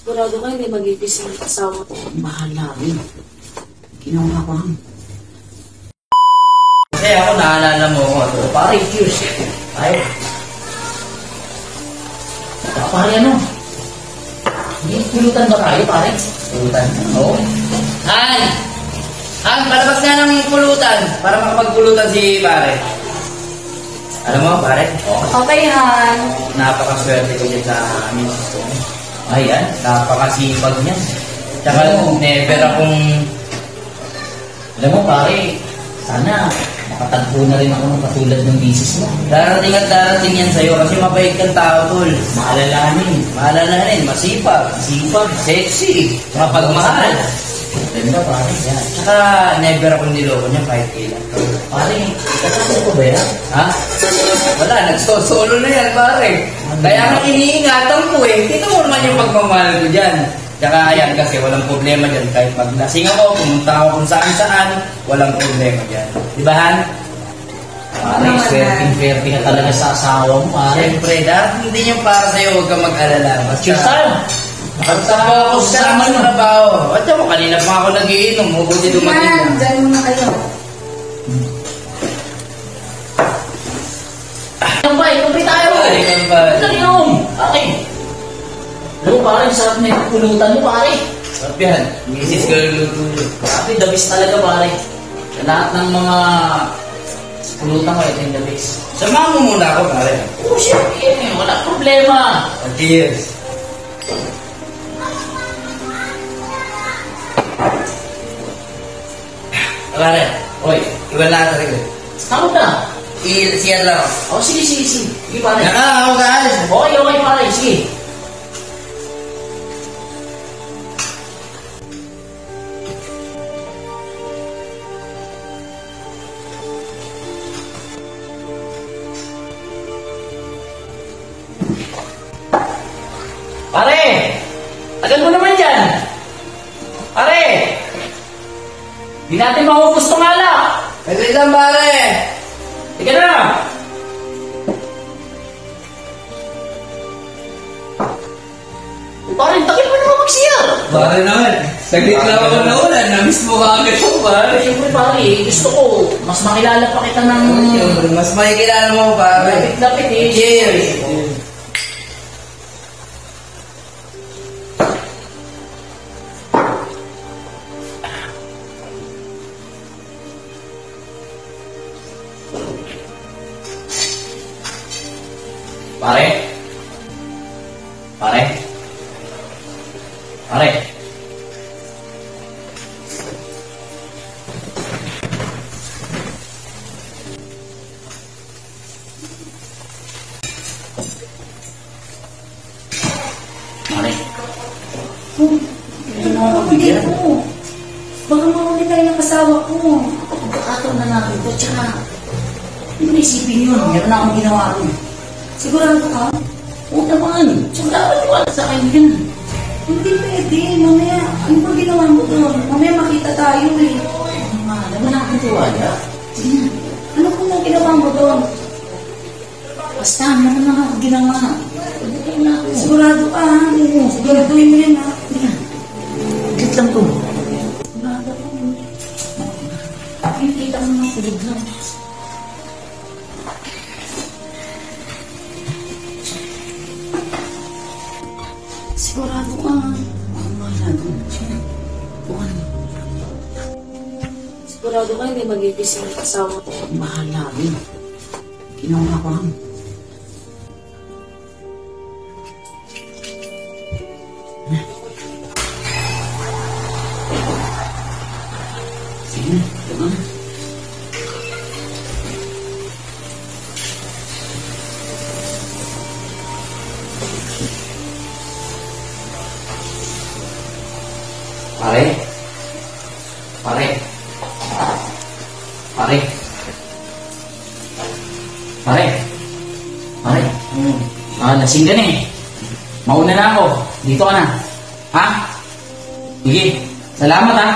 Sigurado ka hindi mag-ibig ang asawa ko. Mahal namin. Ginawa ko lang. Kasi ako naalala mo ako. Pare, cheers. Ay. Pare, ano? Hindi pulutan ba tayo, pare? Pulutan? Oo. Han! Han, palabas nga ng pulutan para makapagpulutan si pare. Alam mo, pare? Okay, Han. Napakaswerte ko dyan sa misis ko. Ayan, napakasipag niya. Tsaka never akong... Alam mo, pare, sana makatagpo na rin ako ng katulad ng misis mo. Darating at darating yan sa'yo kasi mabait kang tao, tol. Maalalahanin. Maalalahanin, masipag, sexy, mapagmahal. Ganda, pare. Yan. Tsaka never akong niloko niya kahit kailan. Pare, ikasama ko ba yan? Ha? Wala, nagsosolo na yan, pare. Kaya nga iniingatan ko eh. Kita mo naman yung pagmamahal ko dyan. Tsaka yan kasi walang problema dyan. Kahit maglasing ako, pumunta ako kung saan, walang problema dyan. Di ba, Han? Pare, swerte ka talaga sa asawa mo, pare. Siyempre, dahil hindi yung para sa'yo, huwag kang mag-alala. Cheers tayo. Basta focus ka naman sa trabaho. At mo, kanina pa ako nagiinom. Mabuti dumating Yan, na. dyan muna kayo. Ano ba? Ikumpli tayo. Ay, ikaw ba? Dali yun. Okay. Alam mo, pare, sarap na yung pulutan mo, pare. Sarap yan. Misis ko luluto. Sabi, the best talaga, pare. Sa lahat ng mga pulutan ko, ito yung the best. Samahan mo muna ako, pare. Oo, siyempre. Wala problema. Cheers. Pare, Oy, iwan lang sa rin. tawag na. I-share lang ako. Oh, sige. Sige, pare. Ako kaalis. Okay, pare. Sige. Pare! Tagal mo naman dyan! Pare! Di natin maubos tong alak! Wait lang, pare. Tika na! Pare, takil mo naman mag-siyar! Pare naman. Saglit lang ako na ulan. Namiss mo ka agad ko, pare. Siyempre pare, gusto ko, mas makilala pa kita ng... Mas makikilala mo, pare. Lapit eh. Cheers. Pare? Pare? Pare? Pare? Hindi ko. Baka mawali tayo ng asawa ko. Pagkakataon na natin ito, tsaka hindi mo isipin yun. Meron na akong ginawa rin. Sigurado ka? Oo naman. Tsaka dapat iwala sa akin yun. Hindi pwede. Mamaya, ano ba ginawa mo doon? Mamaya makita tayo eh. Ano nga, naman natin tiwala. Sige na. Ano kung na ginawa mo doon? Basta, meron na ako ginawa. Pagkakataon na ako. Sigurado ka ha? Siguraduhin mo yan ha? Agad lang to. Sigurado ka. Nakikita mo na tulog lang. Sigurado ka. Wala doon. Bukan. Sigurado ka hindi mag-ibig ang asawa ko. Mahal namin. Ginawa ko lang. Sige, diba? Pare? Pare? Pare? Pare? Pare? Lasing ka na eh. Mauna na ako. Dito ka na. Ha? Sige. Salamat ha.